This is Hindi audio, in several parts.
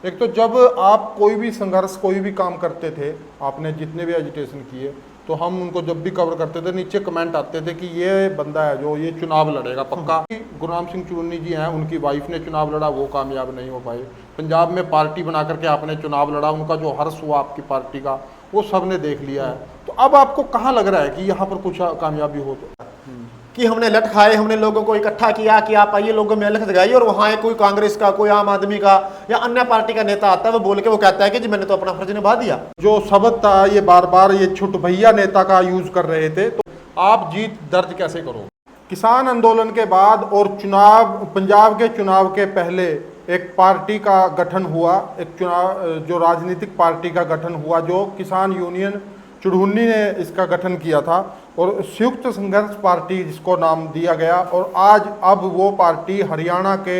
एक तो जब आप कोई भी संघर्ष कोई भी काम करते थे, आपने जितने भी एजिटेशन किए, तो हम उनको जब भी कवर करते थे नीचे कमेंट आते थे कि ये बंदा है जो ये चुनाव लड़ेगा पक्का। गुरनाम सिंह चुन्नी जी हैं, उनकी वाइफ ने चुनाव लड़ा, वो कामयाब नहीं हो पाए। पंजाब में पार्टी बना करके आपने चुनाव लड़ा, उनका जो हर्ष हुआ आपकी पार्टी का वो सब ने देख लिया है। तो अब आपको कहाँ लग रहा है कि यहाँ पर कुछ कामयाबी हो तो? कि हमने लठ खाए, हमने लोगों को इकट्ठा किया कि आप आइए, लोगों में लठ लगाई, और वहां कोई कांग्रेस का, कोई आम आदमी का या अन्य पार्टी का नेता आता है, वो बोल के वो कहता है कि जी मैंने तो अपना फर्ज निभा दिया। जो शब्द था ये बार बार ये छुट भैया नेता का यूज कर रहे थे, तो आप जीत दर्ज कैसे करोगे? किसान आंदोलन के बाद और चुनाव, पंजाब के चुनाव के पहले एक पार्टी का गठन हुआ, एक चुनाव जो राजनीतिक पार्टी का गठन हुआ, जो किसान यूनियन चुढ़ुन्नी ने इसका गठन किया था, और संयुक्त संघर्ष पार्टी जिसको नाम दिया गया। और आज अब वो पार्टी हरियाणा के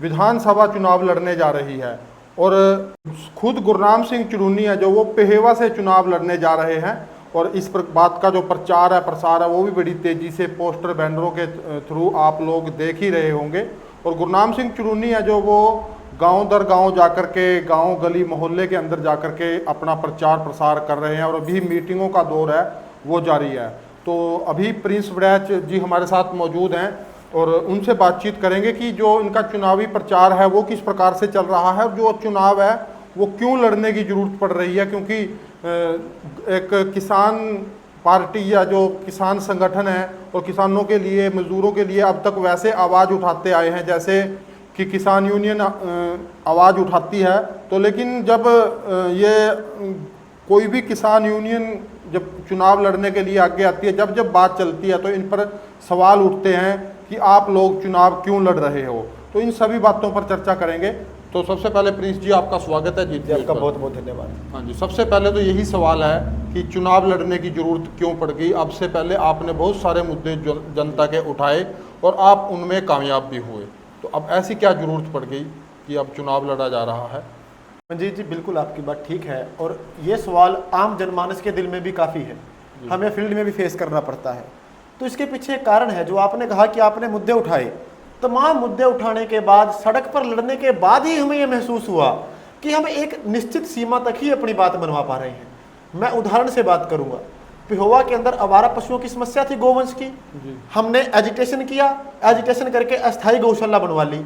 विधानसभा चुनाव लड़ने जा रही है, और खुद गुरनाम सिंह चुढ़ुन्नी है जो वो पेहेवा से चुनाव लड़ने जा रहे हैं। और इस बात का जो प्रचार है, प्रसार है, वो भी बड़ी तेज़ी से पोस्टर बैनरों के थ्रू आप लोग देख ही रहे होंगे। और गुरनाम सिंह चुढ़ुन्नी है जो वो गांव दर गांव जाकर के, गांव गली मोहल्ले के अंदर जाकर के अपना प्रचार प्रसार कर रहे हैं, और अभी मीटिंगों का दौर है वो जारी है। तो अभी प्रिंस वड़ैच जी हमारे साथ मौजूद हैं, और उनसे बातचीत करेंगे कि जो इनका चुनावी प्रचार है वो किस प्रकार से चल रहा है, और जो चुनाव है वो क्यों लड़ने की ज़रूरत पड़ रही है। क्योंकि एक किसान पार्टी या जो किसान संगठन है और किसानों के लिए, मजदूरों के लिए अब तक वैसे आवाज़ उठाते आए हैं जैसे कि किसान यूनियन आवाज़ उठाती है। तो लेकिन जब ये कोई भी किसान यूनियन जब चुनाव लड़ने के लिए आगे आती है, जब जब बात चलती है, तो इन पर सवाल उठते हैं कि आप लोग चुनाव क्यों लड़ रहे हो। तो इन सभी बातों पर चर्चा करेंगे। तो सबसे पहले प्रिंस जी आपका स्वागत है। जी आपका बहुत बहुत धन्यवाद। हाँ जी, सबसे पहले तो यही सवाल है कि चुनाव लड़ने की ज़रूरत क्यों पड़ गई? अब से पहले आपने बहुत सारे मुद्दे जनता के उठाए और आप उनमें कामयाब भी हुए, तो अब ऐसी क्या ज़रूरत पड़ गई कि अब चुनाव लड़ा जा रहा है? मंजीत जी बिल्कुल आपकी बात ठीक है, और ये सवाल आम जनमानस के दिल में भी काफ़ी है, हमें फील्ड में भी फेस करना पड़ता है। तो इसके पीछे एक कारण है, जो आपने कहा कि आपने मुद्दे उठाए, तमाम मुद्दे उठाने के बाद, सड़क पर लड़ने के बाद ही हमें यह महसूस हुआ कि हम एक निश्चित सीमा तक ही अपनी बात मनवा पा रहे हैं। मैं उदाहरण से बात करूंगा, पेहोवा के अंदर आवारा पशुओं की समस्या थी, गोवंश की। हमने एजिटेशन किया, एजिटेशन करके अस्थायी गौशाला बनवा ली।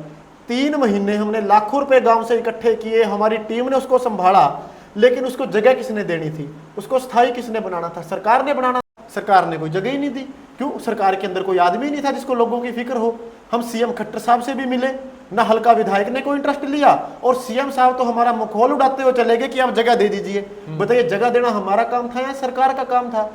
3 महीने हमने लाखों रुपए गांव से इकट्ठे किए, हमारी टीम ने उसको संभाला, लेकिन उसको जगह किसने देनी थी, उसको स्थायी किसने बनाना था? सरकार ने बनाना। सरकार ने कोई जगह ही नहीं दी। क्यों? सरकार के अंदर कोई आदमी नहीं था जिसको लोगों की फिक्र हो। हम सीएम खट्टर साहब से भी मिले, ना हल्का विधायक ने कोई इंटरेस्ट लिया, और सीएम साहब तो हमारा मखौल उड़ाते हुए चले गए कि आप जगह दे दीजिए। बताइए, जगह देना हमारा काम था या सरकार का काम था?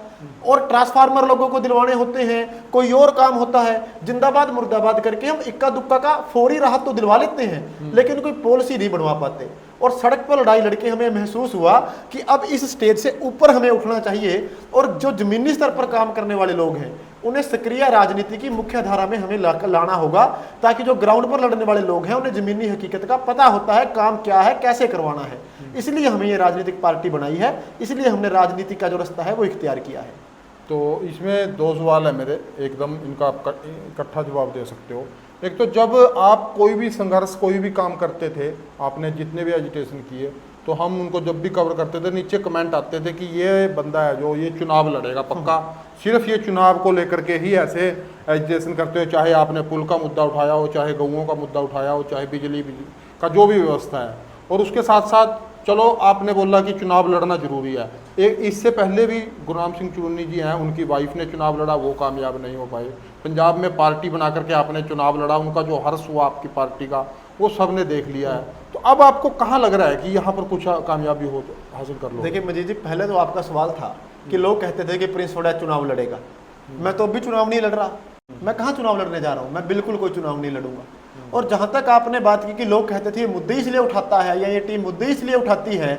और ट्रांसफार्मर लोगों को दिलवाने होते हैं, कोई और काम होता है, जिंदाबाद मुर्दाबाद करके हम इक्का दुक्का का फौरी राहत तो दिलवा लेते हैं, लेकिन कोई पॉलिसी नहीं बनवा पाते। और सड़क पर लड़ाई लड़के हमें महसूस हुआ कि अब इस स्टेज से ऊपर हमें उठना चाहिए, और जो जमीनी स्तर पर काम करने वाले लोग हैं उन्हें सक्रिय राजनीति की मुख्य धारा में हमें लाना होगा, ताकि जो ग्राउंड पर लड़ने वाले लोग हैं उन्हें जमीनी हकीकत का पता होता है, काम क्या है, कैसे करवाना है। इसलिए हमें ये राजनीतिक पार्टी बनाई है, इसलिए हमने राजनीति का जो रास्ता है वो इख्तियार किया है। तो इसमें 2 सवाल है मेरे, एकदम इनका आप इकट्ठा जवाब दे सकते हो। एक तो जब आप कोई भी संघर्ष कोई भी काम करते थे, आपने जितने भी एजिटेशन किए, तो हम उनको जब भी कवर करते थे नीचे कमेंट आते थे कि ये बंदा है जो ये चुनाव लड़ेगा पक्का। सिर्फ ये चुनाव को लेकर के ही ऐसे एजिटेशन करते हो, चाहे आपने पुल का मुद्दा उठाया हो, चाहे गऊओं का मुद्दा उठाया हो, चाहे बिजली का जो भी व्यवस्था है। और उसके साथ साथ चलो आपने बोला कि चुनाव लड़ना जरूरी है। एक इससे पहले भी गुरनाम सिंह चुन्नी जी हैं, उनकी वाइफ ने चुनाव लड़ा, वो कामयाब नहीं हो पाए। पंजाब में पार्टी बना करके आपने चुनाव लड़ा, उनका जो हर्ष हुआ आपकी पार्टी का वो सब ने देख लिया है। तो अब आपको कहाँ लग रहा है कि यहाँ पर कुछ कामयाबी हो तो हासिल कर लो? देखिए मजीद जी, पहले तो आपका सवाल था कि लोग कहते थे कि प्रिंस वड़ैच चुनाव लड़ेगा। मैं तो अभी चुनाव नहीं लड़ रहा। मैं कहाँ चुनाव लड़ने जा रहा हूँ? मैं बिल्कुल कोई चुनाव नहीं लड़ूंगा। और जहां तक आपने बात की कि लोग कहते थे मुद्दे इसलिए उठाता है या ये टीम मुद्दे इसलिए उठाती है,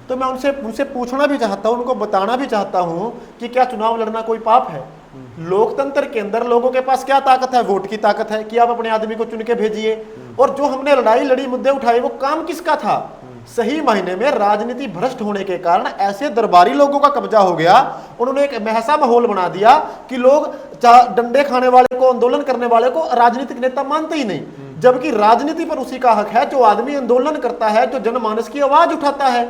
तो मैं उनसे पूछना भी चाहता हूं, उनको बताना भी चाहता हूं कि क्या चुनाव लड़ना कोई पाप है? लोकतंत्र के अंदर लोगों के पास क्या ताकत है? वोट की ताकत है कि आप अपने आदमी को चुन के भेजिए। और जो हमने लड़ाई लड़ी, मुद्दे उठाए, वो काम किसका था? सही मायने में राजनीति भ्रष्ट होने के कारण ऐसे दरबारी लोगों का कब्जा हो गया, उन्होंने एक ऐसा माहौल बना दिया कि लोग डंडे खाने वाले को, आंदोलन करने वाले को राजनीतिक नेता मानते ही नहीं। जबकि राजनीति पर उसी का हक है जो आदमी आंदोलन करता है, जो जनमानस की आवाज उठाता है।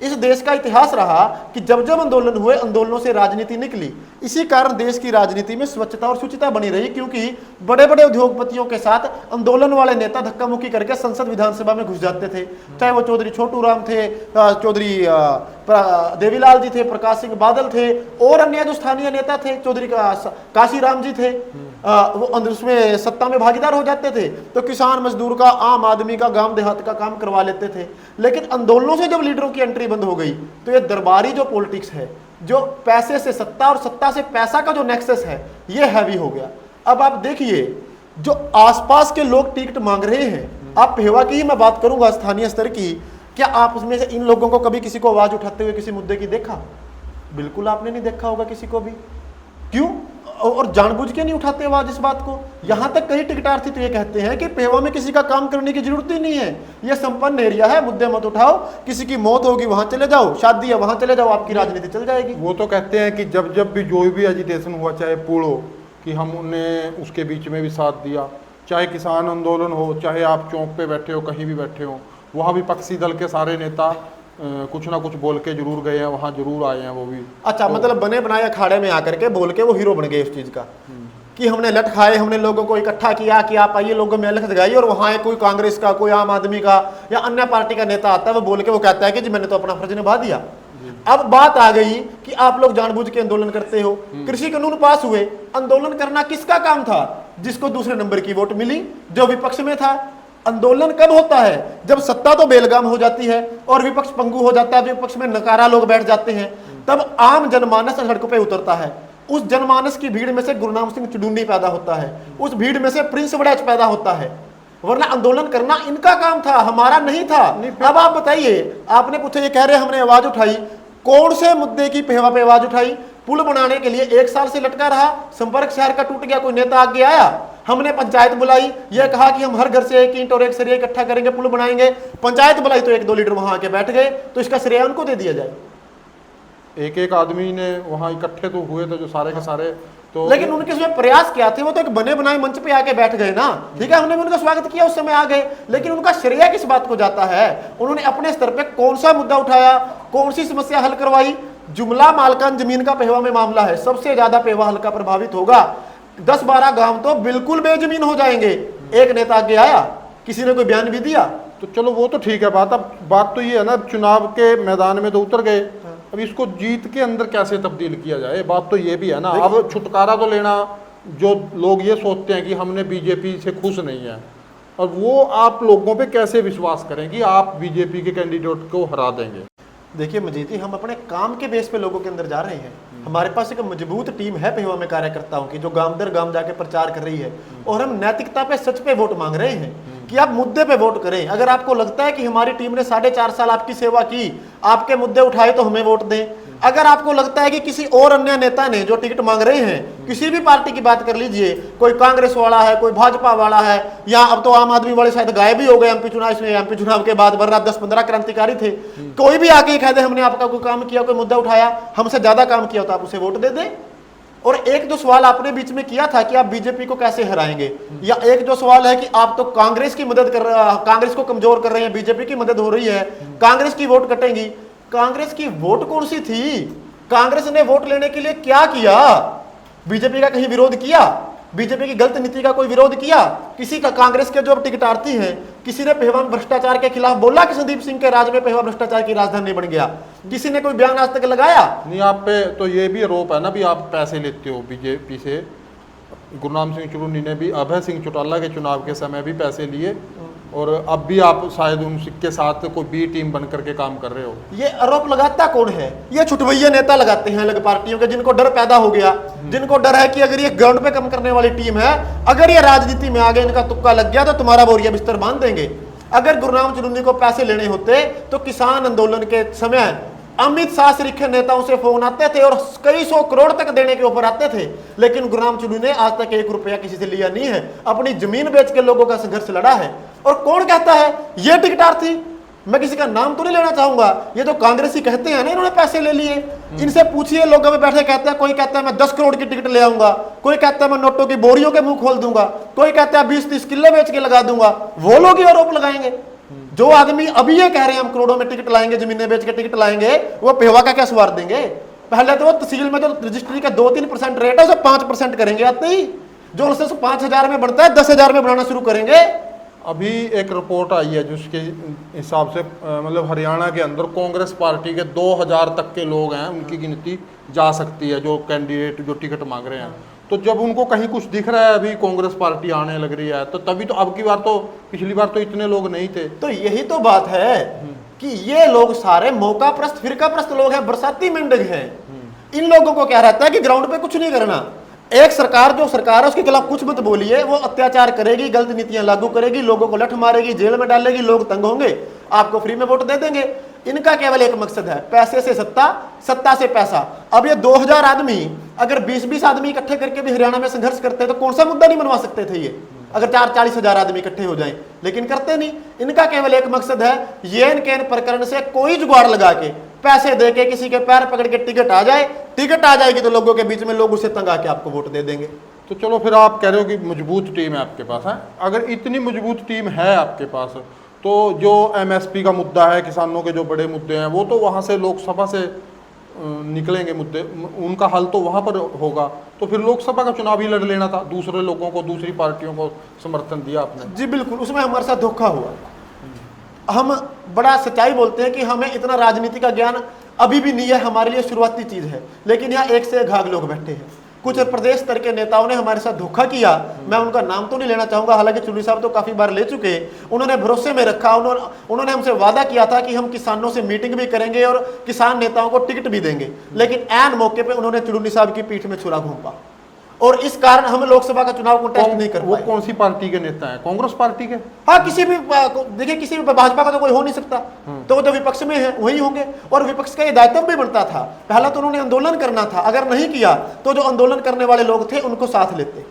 इस देश का इतिहास रहा कि जब जब आंदोलन हुए, आंदोलनों से राजनीति निकली। इसी कारण देश की राजनीति में स्वच्छता और शुचिता बनी रही, क्योंकि बड़े बड़े उद्योगपतियों के साथ आंदोलन वाले नेता धक्का मुक्की करके संसद विधानसभा में घुस जाते थे। चाहे वो चौधरी छोटू राम थे, चौधरी देवीलाल जी थे, प्रकाश सिंह बादल थे, और अन्य जो स्थानीय नेता थे, चौधरी काशी राम जी थे, वो उसमें सत्ता में भागीदार हो जाते थे। तो किसान मजदूर का, आम आदमी का, गांव देहात का काम करवा लेते थे। लेकिन आंदोलनों से जब लीडरों की एंट्री बंद हो गई, तो ये दरबारी जो पॉलिटिक्स है, जो पैसे से सत्ता और सत्ता से पैसा का जो नेक्सस है, ये हैवी हो गया। अब आप देखिए, जो आसपास के लोग टिकट मांग रहे हैं, आप पेहवा की ही मैं बात करूंगा, स्थानीय स्तर की, क्या आप उसमें से इन लोगों को कभी किसी को आवाज उठाते हुए किसी मुद्दे की देखा? बिल्कुल आपने नहीं देखा होगा किसी को भी। क्यों? और जानबूझ के नहीं उठाते आवाज इस बात को। यहां तक कई टिकटार्थी तो ये कहते हैं कि पेहवा में किसी का काम करने की जरूरत ही नहीं है, ये संपन्न एरिया है, मुद्दे मत उठाओ, किसी की मौत होगी वहां चले जाओ, शादी है वहां चले जाओ, आपकी राजनीति चल जाएगी। वो तो कहते हैं कि जब जब भी जो भी एजिटेशन हुआ, चाहे पूर्व कि हमने उसके बीच में भी साथ दिया, चाहे किसान आंदोलन हो, चाहे आप चौक पे बैठे हो, कहीं भी बैठे हो, वहाँ विपक्षी दल के सारे नेता कुछ ना कुछ बोल के जरूर गए हैं, वहाँ जरूर आए हैं वो भी। अच्छा, तो मतलब बने बनाए अखाड़े में आकर के बोल के वो हीरो बन गए इस चीज का, कि हमने लट खाए, हमने लोगों को इकट्ठा किया कि आप आइए, लोगों में अलख जगाई, और वहां कोई कांग्रेस का, कोई आम आदमी का या अन्य पार्टी का नेता आता है, वो बोल के वो कहता है कि जी मैंने तो अपना फर्ज निभा दिया। अब बात आ गई कि आप लोग जानबूझ के आंदोलन करते हो। कृषि कानून पास हुए, आंदोलन करना किसका काम था? जिसको दूसरे नंबर की वोट मिली, जो विपक्ष में था। आंदोलन कब होता है? जब सत्ता तो बेलगाम हो जाती है और विपक्ष पंगु हो जाता है, विपक्ष में नकारा लोग बैठ जाते हैं, तब आम जनमानस सड़कों पे उतरता है। उस जनमानस की भीड़ में से गुरनाम सिंह चुडुन्नी पैदा होता है, उस भीड़ में से प्रिंस वड़ैच पैदा होता है, वरना आंदोलन करना इनका काम था, हमारा नहीं था। अब आप बताइए, आपने पूछा, ये कह रहे हमने आवाज उठाई, कौन से मुद्दे की पेहवा पे आवाज उठाई? पुल बनाने के लिए 1 साल से लटका रहा, संपर्क शहर का टूट गया, कोई नेता आगे आया? हमने पंचायत बुलाई, यह कहा कि हम हर घर से 1 ईंट और 1 सरिया इकट्ठा करेंगे, पुल बनाएंगे। पंचायत बुलाई तो 1-2 लीडर वहां आके बैठ गए, तो इसका श्रेय उनको दे दिया जाए। एक एक आदमी ने वहां इकट्ठे तो हुए थे जो सारे के सारे, तो लेकिन उनके उसमें प्रयास क्या थे? वो तो एक बने बनाए मंच पे आके बैठ गए ना, ठीक है, हमने भी उनका स्वागत किया, उस समय आ गए, लेकिन उनका श्रेय किस बात को जाता है? उन्होंने अपने स्तर पे कौन सा मुद्दा उठाया, कौन सी समस्या हल करवाई? जुमला मालकान जमीन का पेहवा में मामला है, सबसे ज्यादा पेहवा हल्का प्रभावित होगा। 10-12 गांव तो बिल्कुल बेजमीन हो जाएंगे। एक नेता आगे आया, किसी ने कोई बयान भी दिया, तो चलो वो तो ठीक है बात। अब बात तो ये है ना, चुनाव के मैदान में तो उतर गए, अब इसको जीत के अंदर कैसे तब्दील किया जाए, बात तो ये भी है ना। अब छुटकारा तो लेना, जो लोग ये सोचते हैं कि हमने बीजेपी से खुश नहीं है, और वो आप लोगों पे कैसे विश्वास करें कि आप बीजेपी के कैंडिडेट को हरा देंगे? देखिए मजीद जी, हम अपने काम के बेस पे लोगों के अंदर जा रहे हैं। हमारे पास एक मजबूत टीम है पेहवा में कार्यकर्ताओं की, जो गांव दर गांव जाके प्रचार कर रही है, और हम नैतिकता पे, सच पे वोट मांग रहे हैं कि आप मुद्दे पे वोट करें। अगर आपको लगता है कि हमारी टीम ने 4.5 साल आपकी सेवा की, आपके मुद्दे उठाए, तो हमें वोट दें। अगर आपको लगता है कि किसी और अन्य नेता ने जो टिकट मांग रहे हैं, किसी भी पार्टी की बात कर लीजिए, कोई कांग्रेस वाला है, कोई भाजपा वाला है, या अब तो आम आदमी वाले शायद गायब ही हो गए एमपी चुनाव, इसमें एमपी चुनाव के बाद, वरना 10-15 क्रांतिकारी थे। कोई भी आके कह दे हमने आपका कोई काम किया, कोई मुद्दा उठाया, हमसे ज्यादा काम किया, तो आप उसे वोट दे दें। और एक जो सवाल आपने बीच में किया था कि आप बीजेपी को कैसे हराएंगे, या एक जो सवाल है कि आप तो कांग्रेस की मदद कर, कांग्रेस को कमजोर कर रहे हैं, बीजेपी की मदद हो रही है, कांग्रेस की वोट कटेंगी। कांग्रेस की वोट कौन सी थी? कांग्रेस ने वोट लेने के लिए क्या किया? बीजेपी का कहीं विरोध किया? बीजेपी की गलत नीति का कोई विरोध किया? किसी का, कांग्रेस के जो टिकटार्थी हैं, किसी ने पेहवा में भ्रष्टाचार के खिलाफ बोला कि संदीप सिंह के राज में पेहवा भ्रष्टाचार की राजधानी बन गया? किसी ने कोई बयान आज तक लगाया? नहीं, आप पे तो ये भी आरोप है ना भी आप पैसे लेते हो बीजेपी से। गुरनाम सिंह चुडुन्नी ने भी अभय सिंह चौटाला के चुनाव के समय भी पैसे लिए, और अब भी आप शायद उनके साथ कोई बी टीम बन करके काम कर रहे हो। ये आरोप लगाता कौन है? ये छुटवैया नेता लगाते हैं अलग पार्टियों के, जिनको डर पैदा हो गया, जिनको डर है कि अगर ये ग्राउंड पे कम करने वाली टीम है, अगर ये राजनीति में आगे इनका तुक्का लग गया तो तुम्हारा बोरिया बिस्तर बांध देंगे। अगर गुरनाम चुडुन्नी को पैसे लेने होते तो किसान आंदोलन के समय अमित शाह सरीखे नेताओं से फोन आते थे और कई 100 करोड़ तक देने के ऊपर आते थे, लेकिन गुरनाम चुडुन्नी ने आज तक 1 रुपया किसी से लिया नहीं है, अपनी जमीन बेच के लोगों का संघर्ष लड़ा है। और कौन कहता है? ये टिकटार्थी मैं किसी का नाम तो नहीं लेना चाहूंगा, ये जो कांग्रेसी कहते हैं ना इन्होंने पैसे ले लिए, इनसे पूछिए, लोगों में बैठे कहते हैं, कोई कहता है मैं 10 करोड़ की टिकट ले आऊंगा, कोई कहता है मैं नोटों की बोरियों के मुंह खोल दूंगा, कोई कहता है 20-30 किले बेच के लगा दूंगा। वो लोग ही आरोप लगाएंगे। जो आदमी अभी ये कह रहे हैं हम करोड़ों में टिकट लाएंगे, जमीनें बेच के टिकट लाएंगे, वो पेहवा का क्या स्वार देंगे? पहले तो वो तहसील में जो रजिस्ट्री का 2-3% रेट है उसे 5% करेंगे आते ही, जो उनसे 5,000 में बढ़ता है 10,000 में बढ़ाना शुरू करेंगे। अभी एक रिपोर्ट आई है जिसके हिसाब से मतलब हरियाणा के अंदर कांग्रेस पार्टी के 2,000 तक के लोग हैं, उनकी गिनती जा सकती है, जो कैंडिडेट जो टिकट मांग रहे हैं। तो जब उनको कहीं कुछ दिख रहा है अभी कांग्रेस पार्टी आने लग रही है, तो तभी तो अब की बार तो, पिछली बार तो इतने लोग नहीं थे। तो यही तो बात है कि ये लोग सारे मौका प्रस्त फिरका प्रस्त लोग हैं, बरसाती मेंढक हैं। इन लोगों को क्या रहता है कि ग्राउंड पे कुछ नहीं करना। एक सरकार जो सरकार है उसके खिलाफ कुछ मत बोलिए, वो अत्याचार करेगी, गलत नीतियां लागू करेगी, लोगों को लठ मारेगी, जेल में डालेगी, लोग तंग होंगे, आपको फ्री में वोट दे देंगे। इनका केवल एक मकसद है, पैसे से सत्ता, सत्ता से पैसा। अब ये 2,000 आदमी अगर 20-20 आदमी इकट्ठे करके भी हरियाणा में संघर्ष करते तो कौन सा मुद्दा नहीं मनवा सकते थे ये, अगर 40,000 आदमी इकट्ठे हो जाएं, लेकिन करते नहीं। इनका केवल एक मकसद है, येन केन प्रकरण से कोई जुगाड़ लगा के पैसे दे के किसी के पैर पकड़ के टिकट आ जाए, टिकट आ जाएगी तो लोगों के बीच में लोग उसे तंग आके आपको वोट दे देंगे। तो चलो फिर आप कह रहे हो कि मजबूत टीम है आपके पास, है? अगर इतनी मजबूत टीम है आपके पास, तो जो एमएसपी का मुद्दा है, किसानों के जो बड़े मुद्दे हैं, वो तो वहाँ से लोकसभा से निकलेंगे मुद्दे, उनका हल तो वहाँ पर होगा। तो फिर लोकसभा का चुनाव ही लड़ लेना था, दूसरे लोगों को, दूसरी पार्टियों को समर्थन दिया आपने। जी बिल्कुल, उसमें हमारे साथ धोखा हुआ। हम बड़ा सच्चाई बोलते हैं कि हमें इतना राजनीति का ज्ञान अभी भी नहीं है, हमारे लिए शुरुआती चीज है, लेकिन यहाँ एक से एक घाघ लोग बैठे हैं। कुछ प्रदेश स्तर के नेताओं ने हमारे साथ धोखा किया, मैं उनका नाम तो नहीं लेना चाहूंगा, हालांकि चुनी साहब तो काफी बार ले चुके। उन्होंने भरोसे में रखा, उन्होंने हमसे वादा किया था कि हम किसानों से मीटिंग भी करेंगे और किसान नेताओं को टिकट भी देंगे, लेकिन ऐन मौके पे उन्होंने चुनी साहब की पीठ में छुरा घूमा, और इस कारण हम लोकसभा का चुनाव कोंटेस्ट नहीं कर पाए। वो कौन सी पार्टी के नेता हैं? कांग्रेस पार्टी के? हाँ, किसी भी देखिए, किसी भी भाजपा का तो कोई हो नहीं सकता, तो वो जो विपक्ष में है वही होंगे, और विपक्ष का ये दायित्व भी बनता था। पहला तो उन्होंने आंदोलन करना था, अगर नहीं किया तो जो आंदोलन करने वाले लोग थे उनको साथ लेते,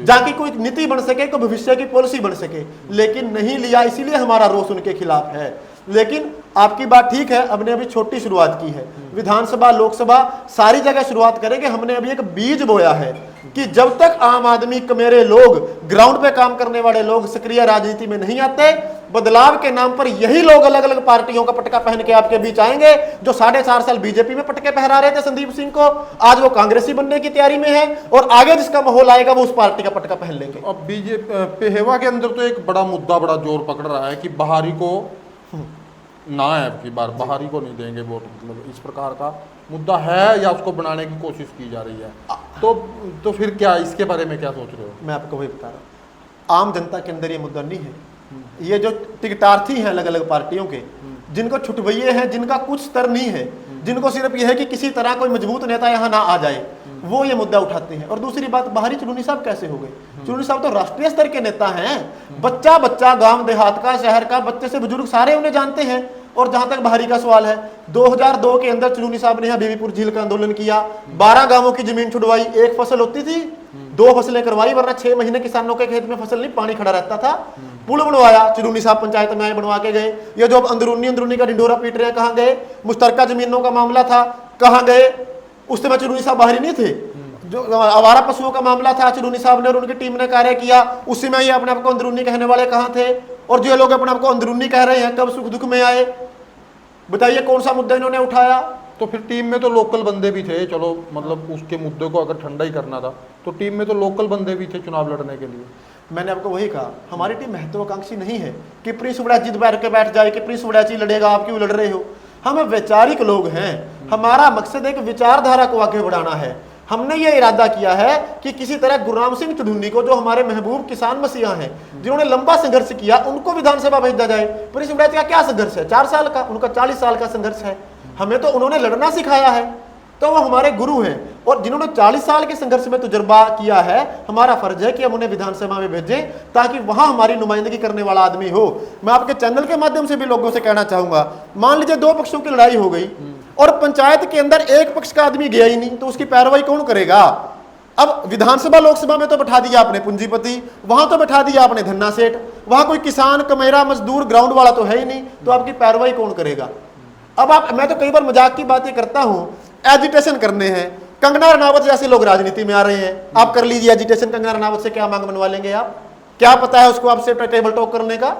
जाकि कोई नीति बन सके, कोई भविष्य की पॉलिसी बन सके, लेकिन नहीं लिया, इसीलिए हमारा रोष उनके खिलाफ है। लेकिन आपकी बात ठीक है, हमने अभी छोटी शुरुआत की है, विधानसभा लोकसभा सारी जगह शुरुआत करेंगे। हमने अभी एक बीज बोया है कि जब तक आम आदमी मेरे लोग, ग्राउंड पे काम करने वाले लोग सक्रिय राजनीति में नहीं आते, बदलाव के नाम पर यही लोग अलग अलग पार्टियों का पटका पहन के आपके बीच आएंगे। जो 4.5 साल बीजेपी में पटके पहरा रहे थे संदीप सिंह को, आज वो कांग्रेसी बनने की तैयारी में है, और आगे जिसका माहौल आएगा वो उस पार्टी का पटका पहन लेंगे। अब बीजेपी पेहवा के अंदर तो एक बड़ा मुद्दा बड़ा जोर पकड़ रहा है कि बाहरी को ना है, की बार बाहरी को नहीं देंगे वोट, मतलब इस प्रकार का मुद्दा है, या उसको बनाने की कोशिश की जा रही है। तो फिर क्या, इसके बारे में क्या सोच रहे हो? मैं आपको वही बता रहा हूँ, आम जनता के अंदर ये मुद्दा नहीं है। ये जो टिकटार्थी हैं अलग अलग पार्टियों के, जिनको छुटवैये हैं, जिनका कुछ स्तर नहीं है, जिनको सिर्फ ये है कि किसी तरह कोई मजबूत नेता यहाँ ना आ जाए, वो ये मुद्दा उठाते हैं। और दूसरी बात, बाहरी चुनी साहब कैसे हो गए? चुनी साहब तो राष्ट्रीय स्तर के नेता हैं, बच्चा बच्चा, गांव देहात का, शहर का, बच्चे से बुजुर्ग सारे उन्हें जानते हैं। और जहां तक बाहरी का सवाल है, 2002 के अंदर चुनी साहब ने यहाँ बीबीपुर झील का आंदोलन किया, 12 गांवों की जमीन छुड़वाई, एक फसल होती थी 2 फसलें करवाई, वरना 6 महीने किसानों के खेत में फसल नहीं, पानी खड़ा रहता था। पुल बनवाया, चुनी साहब पंचायत में आए, बनवा के गए। ये जो अंदरूनी का ढिंडोरा पीट रहे हैं, कहाँ गए? मुश्तरका जमीनों का मामला था, कहाँ गए? उस समय चुनी साहब बाहरी नहीं थे। जो आवारा पशुओं का मामला था, चुनी साहब ने और उनकी टीम ने कार्य किया, उसी में ये अपने आप को अंदरूनी कहने वाले कहाँ थे? और जो लोग अपने आप को अंदरूनी कह रहे हैं, कब सुख दुख में आए? बताइए कौन सा मुद्दा इन्होंने उठाया? तो फिर टीम में तो लोकल बंदे भी थे, चलो मतलब उसके मुद्दे को अगर ठंडा ही करना था तो टीम में तो लोकल बंदे भी थे चुनाव लड़ने के लिए। मैंने आपको वही कहा, हमारी टीम महत्वाकांक्षी नहीं है कि प्रिंस वड़ैच जिद बैठ जाए कि प्रिंस वड़ैच ही लड़ेगा, आप क्यों लड़ रहे हो? हम वैचारिक लोग हैं, हमारा मकसद एक विचारधारा को आगे बढ़ाना है। हमने ये इरादा किया है कि किसी तरह गुरनाम सिंह चुढुन्नी को, जो हमारे महबूब किसान मसीहा हैं, जिन्होंने लंबा संघर्ष किया, उनको विधानसभा भेजा जाए। प्रिंस वड़ैच का क्या संघर्ष है? 4 साल का, उनका 40 साल का संघर्ष है। हमें तो उन्होंने लड़ना सिखाया है, तो वो हमारे गुरु हैं, और जिन्होंने 40 साल के संघर्ष में तजुर्बा किया है, हमारा फर्ज है कि हम उन्हें विधानसभा में भेजें ताकि वहां हमारी नुमाइंदगी करने वाला आदमी हो। मैं आपके चैनल के माध्यम से भी लोगों से कहना चाहूंगा, मान लीजिए 2 पक्षों की लड़ाई हो गई और पंचायत के अंदर एक पक्ष का आदमी गया ही नहीं, तो उसकी पैरवाई कौन करेगा? अब विधानसभा लोकसभा में तो बैठा दिया आपने पूंजीपति, वहां तो बैठा दिया आपने धन्ना सेठ, वहां कोई किसान कमेरा मजदूर ग्राउंड वाला तो है ही नहीं, तो आपकी पैरवाई कौन करेगा? अब आप, मैं तो कई बार मजाक की बातें करता हूं, एजिटेशन करने हैं, कंगना रनावत जैसे लोग राजनीति में आ रहे हैं, आप कर लीजिए एजिटेशन, कंगना रनावत से क्या मांग बनवा लेंगे आप? क्या पता है उसको आपसे टेबल टॉक करने का?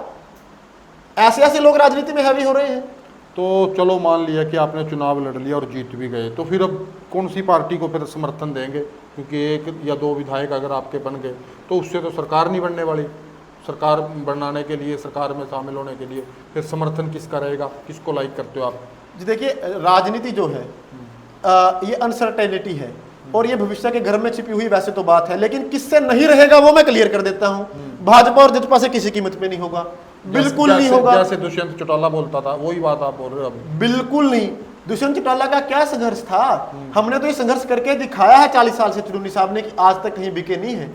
ऐसे ऐसे लोग राजनीति में हैवी हो रहे हैं। तो चलो मान लिया कि आपने चुनाव लड़ लिया और जीत भी गए, तो फिर अब कौन सी पार्टी को फिर समर्थन देंगे? क्योंकि एक या दो विधायक अगर आपके बन गए तो उससे तो सरकार नहीं बनने वाली। सरकार बनाने के लिए, सरकार में शामिल होने के लिए फिर समर्थन किसका रहेगा? किसको लाइक करते हो आप? जी देखिए, राजनीति जो है ये अनसर्टेनिटी है और ये भविष्य के घर में छिपी हुई वैसे तो बात है, लेकिन किससे नहीं रहेगा वो मैं क्लियर कर देता हूं। भाजपा और जजपा से किसी कीमत पे नहीं होगा, बिल्कुल नहीं होगा। जैसे दुष्यंत चौटाला बोलता था वही बात आप बोल रहे हो अभी। बिल्कुल नहीं। दुष्यंत चौटाला का क्या संघर्ष था, हमने तो ये संघर्ष करके दिखाया है 40 साल से चुन्नी साहब ने, कि आज तक कहीं बिके नहीं है।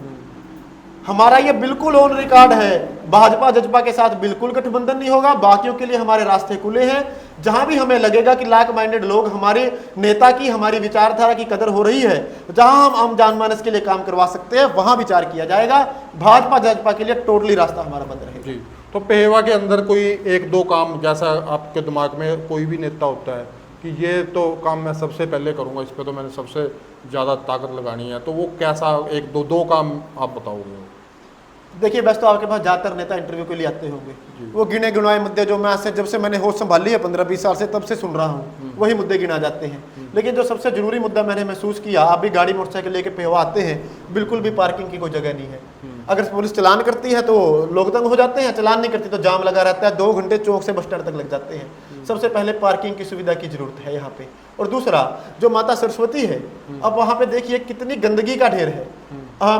हमारा ये बिल्कुल ऑन रिकॉर्ड है, भाजपा जजपा के साथ बिल्कुल गठबंधन नहीं होगा, बाकियों के लिए हमारे रास्ते खुले हैं। जहां भी हमें लगेगा कि लाइक माइंडेड लोग, हमारे नेता की, हमारी विचारधारा की कदर हो रही है, जहां हम आम जनमानस के लिए काम करवा सकते हैं, वहां विचार किया जाएगा। भाजपा जजपा के लिए टोटली रास्ता हमारा बंद रहेगा। जी, तो पेहवा के अंदर कोई एक दो काम, जैसा आपके दिमाग में कोई भी नेता होता है कि ये तो काम मैं सबसे पहले करूंगा, इस पे तो मैंने सबसे ज़्यादा ताकत लगानी है, तो वो कैसा एक दो काम आप बताओगे? देखिए, बस तो आपके पास ज़्यादातर नेता इंटरव्यू के लिए आते होंगे, वो गिने गिनाए मुद्दे जो मैं जब से मैंने होश संभाली है 15-20 साल से, तब से सुन रहा हूँ, वही मुद्दे गिना जाते हैं। लेकिन जो सबसे जरूरी मुद्दा मैंने महसूस किया, आप भी गाड़ी मोटरसाइकिल लेके पेहवा आते हैं, बिल्कुल भी पार्किंग की कोई जगह नहीं है। अगर पुलिस चलान करती है तो लोग तंग हो जाते हैं, चलान नहीं करती तो जाम लगा रहता है, 2 घंटे चौक से बस स्टैंड तक लग जाते हैं। सबसे पहले पार्किंग की सुविधा की जरूरत है यहाँ पे। और दूसरा, जो माता सरस्वती है, अब वहाँ पे देखिए कितनी गंदगी का ढेर है।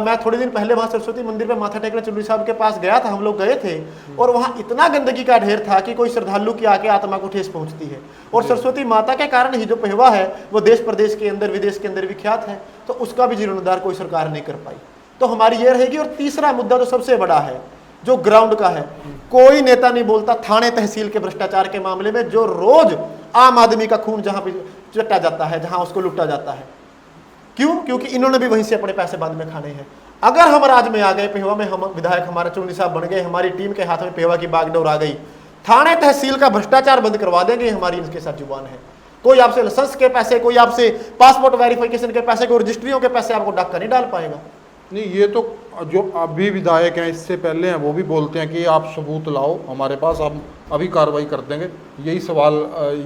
मैं थोड़े दिन पहले वहाँ सरस्वती मंदिर पे माथा टेकने चुन्नी साहब के पास गया था, हम लोग गए थे, और वहाँ इतना गंदगी का ढेर था कि कोई श्रद्धालु की आके आत्मा को ठेस पहुँचती है। और सरस्वती माता के कारण ही जो पेहवा है वो देश प्रदेश के अंदर, विदेश के अंदर विख्यात है, तो उसका भी जीर्णोद्धार कोई सरकार नहीं कर पाई। तो हमारी ये रहेगी। और तीसरा मुद्दा जो सबसे बड़ा है, जो ग्राउंड का है, कोई नेता नहीं बोलता थाने तहसील के भ्रष्टाचार के मामले में, जो रोज आम आदमी का खून जहां पे चटा जाता है, जहां उसको लुटा जाता है। क्यों? क्योंकि इन्होंने भी वहीं से अपने पैसे बाद में खाने हैं। अगर हम राज में आ गए, पेहवा में हम विधायक, हमारा चुन्नी साहब बन गए, हमारी टीम के हाथ में पेहवा की बागडोर आ गई, थाने तहसील का भ्रष्टाचार बंद करवा देंगे, हमारी इनके साथ जुबान है। कोई आपसे लाइसेंस के पैसे, कोई आपसे पासपोर्ट वेरिफिकेशन के पैसे, कोई रजिस्ट्रियों के पैसे आपको डाका नहीं डाल पाएगा। नहीं, ये तो जो अभी विधायक हैं इससे पहले हैं वो भी बोलते हैं कि आप सबूत लाओ हमारे पास, हम अभी कार्रवाई कर देंगे। यही सवाल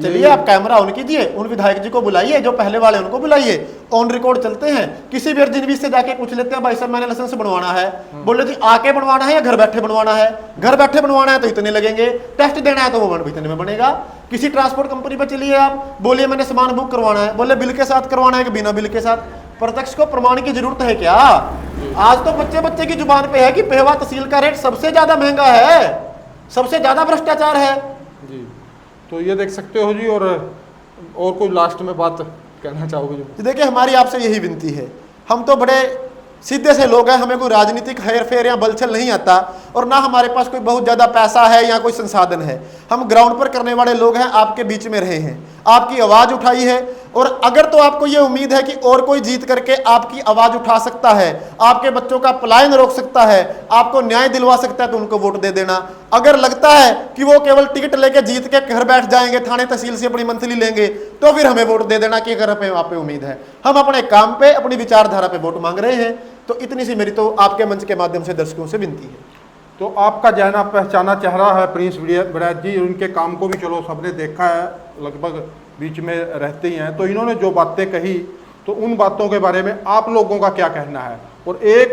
चलिए, आप कैमरा ऑन कीजिए, उन विधायक जी को बुलाइए, जो पहले वाले उनको बुलाइए, ऑन रिकॉर्ड चलते हैं। किसी भी अर्जुनवी से जाके पूछ लेते हैं, भाई साहब मैंने लाइसेंस बनवाना है, बोले जी आके बनवाना है या घर बैठे बनवाना है? घर बैठे बनवाना है तो इतने लगेंगे, टेस्ट देना है तो वो इतने में बनेगा। किसी ट्रांसपोर्ट कंपनी पर चलिए आप, बोलिए मैंने सामान बुक करवाना है, बोले बिल के साथ करवाना है कि बिना बिल के साथ? प्रत्यक्ष को प्रमाण की जरूरत है क्या? आज तो बच्चे बच्चे की जुबान पे है कि पेहवा तहसील का रेट सबसे ज्यादा महंगा है, सबसे ज्यादा भ्रष्टाचार है जी। तो ये देख सकते हो जी। और कोई लास्ट में बात कहना चाहोगे जी? देखिए, हमारी आपसे यही विनती है, हम तो बड़े सीधे से लोग हैं, हमें कोई राजनीतिक हेर फेर या बलछल नहीं आता, और ना हमारे पास कोई बहुत ज़्यादा पैसा है या कोई संसाधन है। हम ग्राउंड पर करने वाले लोग हैं, आपके बीच में रहे हैं, आपकी आवाज़ उठाई है, और अगर तो आपको ये उम्मीद है कि और कोई जीत करके आपकी आवाज़ उठा सकता है, आपके बच्चों का पलायन रोक सकता है, आपको न्याय दिलवा सकता है, तो उनको वोट दे देना। अगर लगता है कि वो केवल टिकट लेके जीत के घर बैठ जाएंगे, थाने तहसील से अपनी मंथली लेंगे, तो फिर हमें वोट दे देना कि अगर हमें आप पे उम्मीद है। हम अपने काम पे, अपनी विचारधारा पे वोट मांग रहे हैं। तो इतनी सी मेरी तो आपके मंच के माध्यम से दर्शकों से विनती है। तो आपका जाना पहचाना चेहरा है प्रिंस बड़ैच जी, उनके काम को भी चलो सबने देखा है, लगभग बीच में रहते ही हैं। तो इन्होंने जो बातें कही, तो उन बातों के बारे में आप लोगों का क्या कहना है? और एक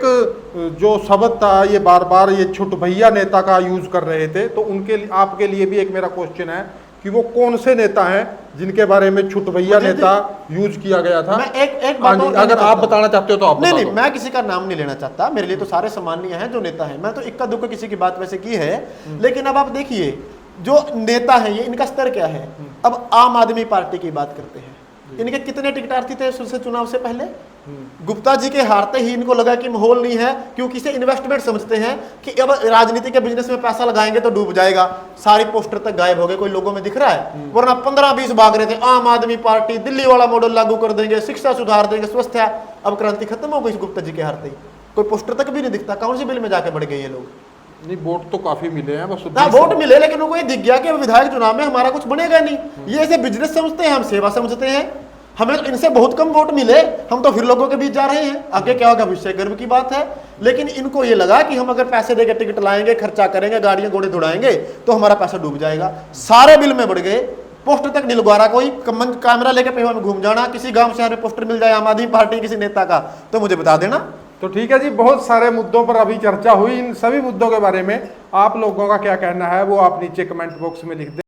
जो शब्द था, ये बार बार ये छुट भैया नेता का यूज कर रहे थे, तो उनके लिए, आपके लिए भी एक मेरा क्वेश्चन है कि वो कौन से नेता हैं जिनके बारे में छुट भैया नेता यूज किया गया था? मैं एक बात अगर आप बताना चाहते हो तो आप नहीं, मैं किसी का नाम नहीं लेना चाहता, मेरे लिए तो सारे सामान्य हैं जो नेता है। मैं तो इक्का दुक्का किसी की बात वैसे की है, लेकिन अब आप देखिए जो नेता है, ये इनका स्तर क्या है। अब आम आदमी पार्टी की बात करते हैं, इनके कितने टिकटार्थी थे उससे चुनाव से पहले? गुप्ता जी के हारते ही इनको लगा कि माहौल नहीं है, क्योंकि इसे इन्वेस्टमेंट समझते हैं कि अब राजनीति के बिजनेस में पैसा लगाएंगे तो डूब जाएगा। सारी पोस्टर तक गायब हो गए, कोई लोगों में दिख रहा है? वरना 15-20 भाग रहे थे, आम आदमी पार्टी दिल्ली वाला मॉडल लागू कर देंगे, शिक्षा सुधार देंगे, स्वास्थ्य। अब क्रांति खत्म हो गई गुप्ता जी के हारते ही, कोई पोस्टर तक भी नहीं दिखता। कौन सी बिल में जाके बढ़ गए ये लोग? नहीं, वोट तो काफी मिले हैं, बस ना वोट मिले, लेकिन उनको ये दिख गया कि विधायक चुनाव में हमारा कुछ बनेगा नहीं। ये ऐसे बिजनेस समझते हैं, हम सेवा समझते हैं। हमें तो इनसे बहुत कम वोट मिले, हम तो फिर लोगों के बीच जा रहे हैं। आगे क्या होगा विषय गर्व की बात है। लेकिन इनको ये लगा कि हम अगर पैसे देकर टिकट लाएंगे, खर्चा करेंगे, गाड़ियां घोड़े दौड़ाएंगे तो हमारा पैसा डूब जाएगा। सारे बिल में बढ़ गए, पोस्टर तक नहीं लगवा रहा कोई। कैमरा लेकर पेवा में घूम जाना, किसी गांव शहर में पोस्टर मिल जाए आम आदमी पार्टी किसी नेता का तो मुझे बता देना। तो ठीक है जी, बहुत सारे मुद्दों पर अभी चर्चा हुई। इन सभी मुद्दों के बारे में आप लोगों का क्या कहना है वो आप नीचे कमेंट बॉक्स में लिख दें।